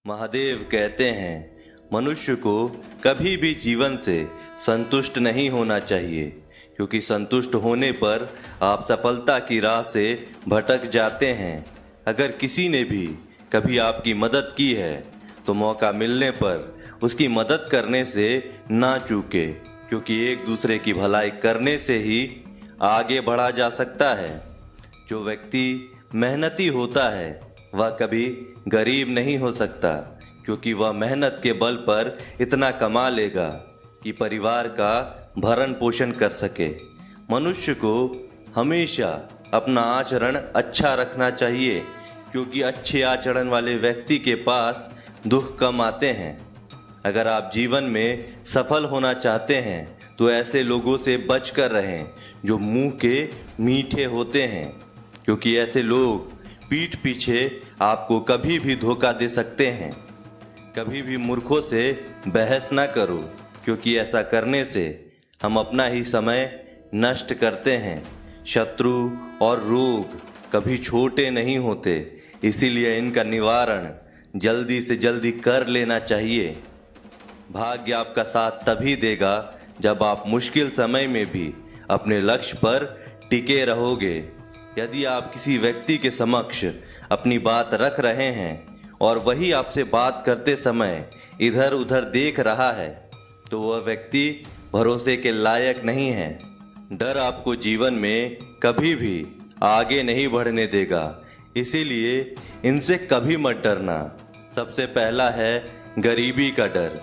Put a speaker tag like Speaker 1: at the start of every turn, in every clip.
Speaker 1: महादेव कहते हैं मनुष्य को कभी भी जीवन से संतुष्ट नहीं होना चाहिए, क्योंकि संतुष्ट होने पर आप सफलता की राह से भटक जाते हैं। अगर किसी ने भी कभी आपकी मदद की है तो मौका मिलने पर उसकी मदद करने से ना चूके, क्योंकि एक दूसरे की भलाई करने से ही आगे बढ़ा जा सकता है। जो व्यक्ति मेहनती होता है वह कभी गरीब नहीं हो सकता, क्योंकि वह मेहनत के बल पर इतना कमा लेगा कि परिवार का भरण पोषण कर सके। मनुष्य को हमेशा अपना आचरण अच्छा रखना चाहिए, क्योंकि अच्छे आचरण वाले व्यक्ति के पास दुख कम आते हैं। अगर आप जीवन में सफल होना चाहते हैं तो ऐसे लोगों से बचकर रहें जो मुंह के मीठे होते हैं, क्योंकि ऐसे लोग पीठ पीछे आपको कभी भी धोखा दे सकते हैं। कभी भी मूर्खों से बहस ना करो, क्योंकि ऐसा करने से हम अपना ही समय नष्ट करते हैं। शत्रु और रोग कभी छोटे नहीं होते, इसीलिए इनका निवारण जल्दी से जल्दी कर लेना चाहिए। भाग्य आपका साथ तभी देगा जब आप मुश्किल समय में भी अपने लक्ष्य पर टिके रहोगे। यदि आप किसी व्यक्ति के समक्ष अपनी बात रख रहे हैं और वही आपसे बात करते समय इधर उधर देख रहा है तो वह व्यक्ति भरोसे के लायक नहीं है। डर आपको जीवन में कभी भी आगे नहीं बढ़ने देगा, इसीलिए इनसे कभी मत डरना। सबसे पहला है गरीबी का डर।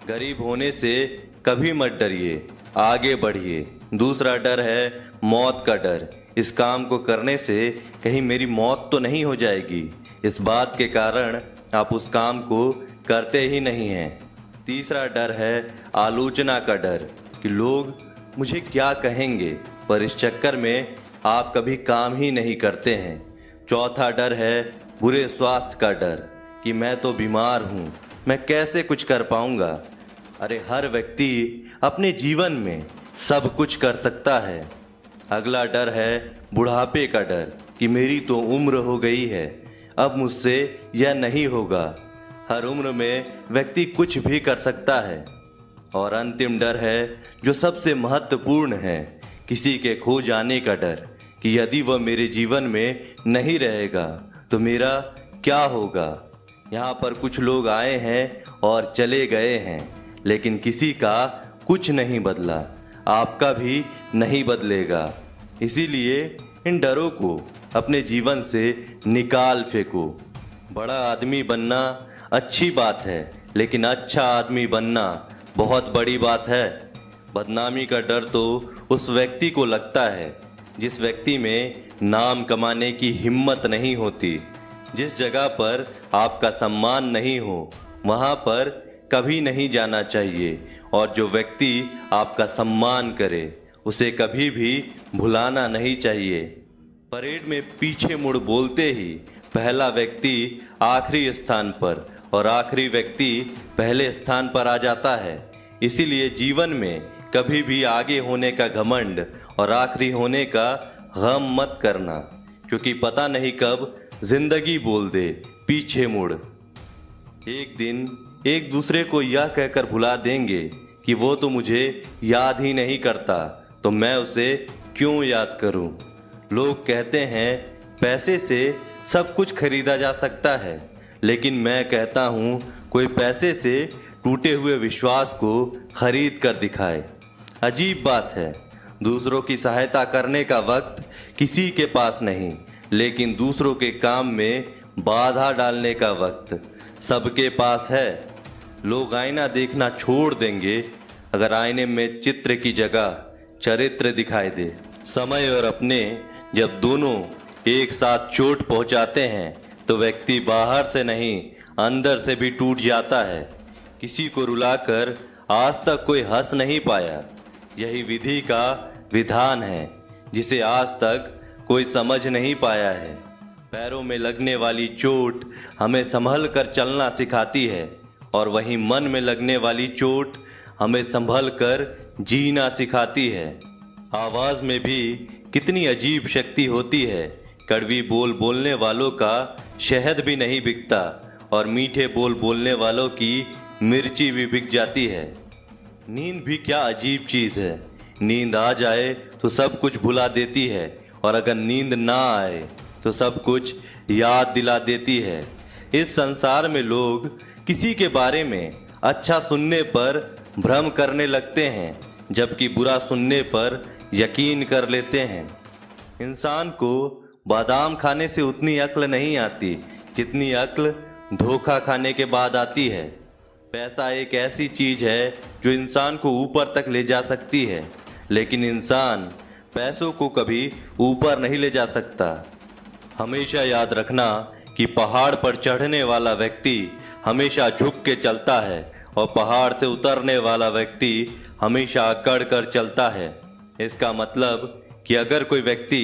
Speaker 1: गरीब होने से कभी मत डरिए, आगे बढ़िए। दूसरा डर है मौत का डर। इस काम को करने से कहीं मेरी मौत तो नहीं हो जाएगी, इस बात के कारण आप उस काम को करते ही नहीं हैं। तीसरा डर है आलोचना का डर कि लोग मुझे क्या कहेंगे, पर इस चक्कर में आप कभी काम ही नहीं करते हैं। चौथा डर है बुरे स्वास्थ्य का डर कि मैं तो बीमार हूँ, मैं कैसे कुछ कर पाऊँगा। अरे हर व्यक्ति अपने जीवन में सब कुछ कर सकता है। अगला डर है बुढ़ापे का डर कि मेरी तो उम्र हो गई है, अब मुझसे यह नहीं होगा। हर उम्र में व्यक्ति कुछ भी कर सकता है। और अंतिम डर है जो सबसे महत्वपूर्ण है, किसी के खो जाने का डर कि यदि वह मेरे जीवन में नहीं रहेगा तो मेरा क्या होगा। यहाँ पर कुछ लोग आए हैं और चले गए हैं, लेकिन किसी का कुछ नहीं बदला, आपका भी नहीं बदलेगा। इसीलिए इन डरों को अपने जीवन से निकाल फेंको। बड़ा आदमी बनना अच्छी बात है, लेकिन अच्छा आदमी बनना बहुत बड़ी बात है। बदनामी का डर तो उस व्यक्ति को लगता है जिस व्यक्ति में नाम कमाने की हिम्मत नहीं होती। जिस जगह पर आपका सम्मान नहीं हो वहाँ पर कभी नहीं जाना चाहिए, और जो व्यक्ति आपका सम्मान करे उसे कभी भी भुलाना नहीं चाहिए। परेड में पीछे मुड़ बोलते ही पहला व्यक्ति आखिरी स्थान पर और आखिरी व्यक्ति पहले स्थान पर आ जाता है। इसीलिए जीवन में कभी भी आगे होने का घमंड और आखिरी होने का गम मत करना, क्योंकि पता नहीं कब जिंदगी बोल दे पीछे मुड़। एक दिन एक दूसरे को यह कहकर भुला देंगे कि वो तो मुझे याद ही नहीं करता, तो मैं उसे क्यों याद करूं। लोग कहते हैं पैसे से सब कुछ खरीदा जा सकता है, लेकिन मैं कहता हूं कोई पैसे से टूटे हुए विश्वास को खरीद कर दिखाए। अजीब बात है, दूसरों की सहायता करने का वक्त किसी के पास नहीं, लेकिन दूसरों के काम में बाधा डालने का वक्त सबके पास है। लोग आईना देखना छोड़ देंगे अगर आईने में चित्र की जगह चरित्र दिखाई दे। समय और अपने जब दोनों एक साथ चोट पहुंचाते हैं तो व्यक्ति बाहर से नहीं अंदर से भी टूट जाता है। किसी को रुलाकर आज तक कोई हंस नहीं पाया, यही विधि का विधान है जिसे आज तक कोई समझ नहीं पाया है। पैरों में लगने वाली चोट हमें संभल कर चलना सिखाती है, और वहीं मन में लगने वाली चोट हमें संभल कर जीना सिखाती है। आवाज़ में भी कितनी अजीब शक्ति होती है। कड़वी बोल बोलने वालों का शहद भी नहीं बिकता, और मीठे बोल बोलने वालों की मिर्ची भी बिक जाती है। नींद भी क्या अजीब चीज़ है। नींद आ जाए तो सब कुछ भुला देती है, और अगर नींद ना आए तो सब कुछ याद दिला देती है। इस संसार में लोग किसी के बारे में अच्छा सुनने पर भ्रम करने लगते हैं, जबकि बुरा सुनने पर यकीन कर लेते हैं। इंसान को बादाम खाने से उतनी अक्ल नहीं आती जितनी अक्ल धोखा खाने के बाद आती है। पैसा एक ऐसी चीज है जो इंसान को ऊपर तक ले जा सकती है, लेकिन इंसान पैसों को कभी ऊपर नहीं ले जा सकता। हमेशा याद रखना कि पहाड़ पर चढ़ने वाला व्यक्ति हमेशा झुक के चलता है, और पहाड़ से उतरने वाला व्यक्ति हमेशा अकड़ कर चलता है। इसका मतलब कि अगर कोई व्यक्ति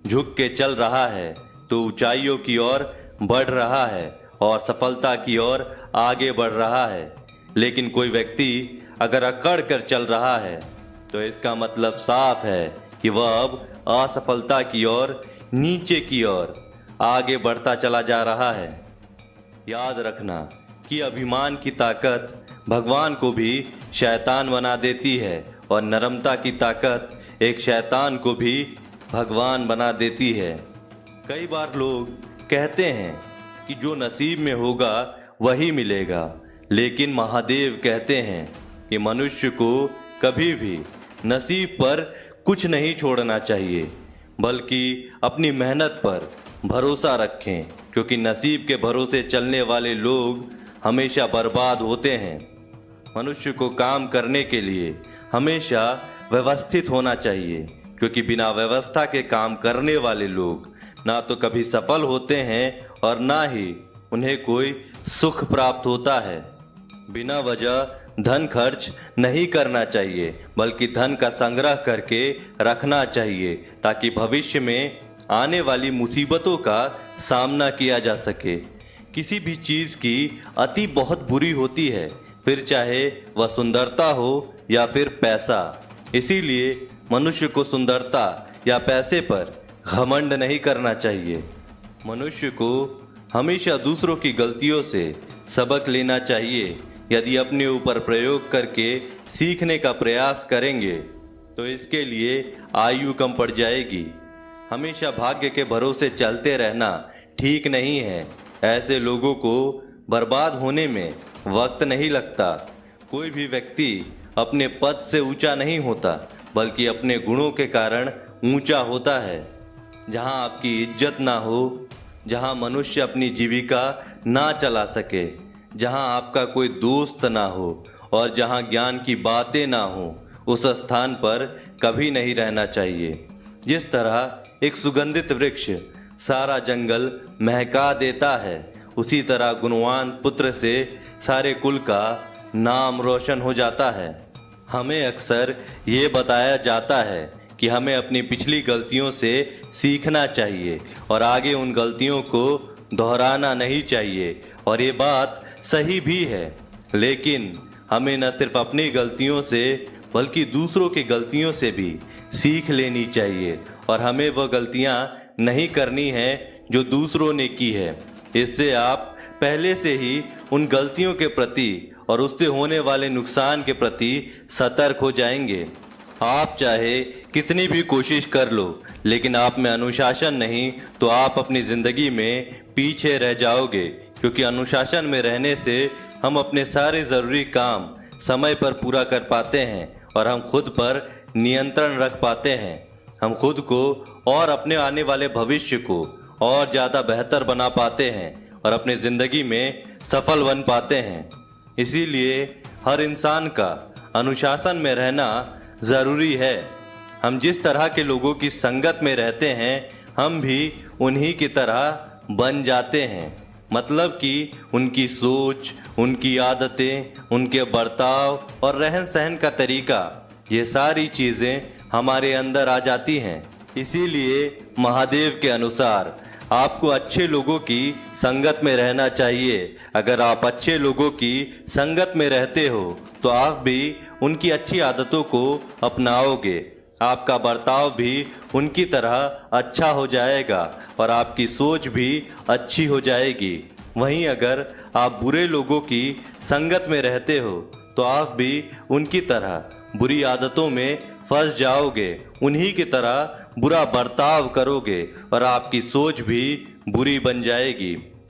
Speaker 1: झुक के चल रहा है तो ऊंचाइयों की ओर बढ़ रहा है और सफलता की ओर आगे बढ़ रहा है, लेकिन कोई व्यक्ति अगर अकड़ कर चल रहा है तो इसका मतलब साफ है कि वह अब असफलता की ओर, नीचे की ओर आगे बढ़ता चला जा रहा है। याद रखना कि अभिमान की ताकत भगवान को भी शैतान बना देती है, और नरमता की ताकत एक शैतान को भी भगवान बना देती है। कई बार लोग कहते हैं कि जो नसीब में होगा वही मिलेगा, लेकिन महादेव कहते हैं कि मनुष्य को कभी भी नसीब पर कुछ नहीं छोड़ना चाहिए, बल्कि अपनी मेहनत पर भरोसा रखें, क्योंकि नसीब के भरोसे चलने वाले लोग हमेशा बर्बाद होते हैं। मनुष्य को काम करने के लिए हमेशा व्यवस्थित होना चाहिए, क्योंकि बिना व्यवस्था के काम करने वाले लोग ना तो कभी सफल होते हैं और ना ही उन्हें कोई सुख प्राप्त होता है। बिना वजह धन खर्च नहीं करना चाहिए, बल्कि धन का संग्रह करके रखना चाहिए, ताकि भविष्य में आने वाली मुसीबतों का सामना किया जा सके। किसी भी चीज़ की अति बहुत बुरी होती है, फिर चाहे वह सुंदरता हो या फिर पैसा। इसीलिए मनुष्य को सुंदरता या पैसे पर घमंड नहीं करना चाहिए। मनुष्य को हमेशा दूसरों की गलतियों से सबक लेना चाहिए। यदि अपने ऊपर प्रयोग करके सीखने का प्रयास करेंगे तो इसके लिए आयु कम पड़ जाएगी। हमेशा भाग्य के भरोसे चलते रहना ठीक नहीं है। ऐसे लोगों को बर्बाद होने में वक्त नहीं लगता। कोई भी व्यक्ति अपने पद से ऊंचा नहीं होता, बल्कि अपने गुणों के कारण ऊंचा होता है। जहां आपकी इज्जत ना हो, जहां मनुष्य अपनी जीविका ना चला सके, जहां आपका कोई दोस्त ना हो और जहां ज्ञान की बातें ना हो, उस स्थान पर कभी नहीं रहना चाहिए। जिस तरह एक सुगंधित वृक्ष सारा जंगल महका देता है, उसी तरह गुणवान पुत्र से सारे कुल का नाम रोशन हो जाता है। हमें अक्सर ये बताया जाता है कि हमें अपनी पिछली गलतियों से सीखना चाहिए और आगे उन गलतियों को दोहराना नहीं चाहिए, और ये बात सही भी है। लेकिन हमें न सिर्फ अपनी गलतियों से बल्कि दूसरों की गलतियों से भी सीख लेनी चाहिए, और हमें वह गलतियां नहीं करनी है जो दूसरों ने की है। इससे आप पहले से ही उन गलतियों के प्रति और उससे होने वाले नुकसान के प्रति सतर्क हो जाएंगे। आप चाहे कितनी भी कोशिश कर लो, लेकिन आप में अनुशासन नहीं तो आप अपनी ज़िंदगी में पीछे रह जाओगे, क्योंकि अनुशासन में रहने से हम अपने सारे ज़रूरी काम समय पर पूरा कर पाते हैं और हम खुद पर नियंत्रण रख पाते हैं। हम खुद को और अपने आने वाले भविष्य को और ज़्यादा बेहतर बना पाते हैं और अपने ज़िंदगी में सफल बन पाते हैं। इसीलिए हर इंसान का अनुशासन में रहना ज़रूरी है। हम जिस तरह के लोगों की संगत में रहते हैं, हम भी उन्हीं की तरह बन जाते हैं। मतलब कि उनकी सोच, उनकी आदतें, उनके बर्ताव और रहन सहन का तरीका, ये सारी चीज़ें हमारे अंदर आ जाती हैं। इसीलिए महादेव के अनुसार आपको अच्छे लोगों की संगत में रहना चाहिए। अगर आप अच्छे लोगों की संगत में रहते हो तो आप भी उनकी अच्छी आदतों को अपनाओगे। आपका बर्ताव भी उनकी तरह अच्छा हो जाएगा और आपकी सोच भी अच्छी हो जाएगी। वहीं अगर आप बुरे लोगों की संगत में रहते हो तो आप भी उनकी तरह बुरी आदतों में फंस जाओगे, उन्हीं की तरह बुरा बर्ताव करोगे और आपकी सोच भी बुरी बन जाएगी।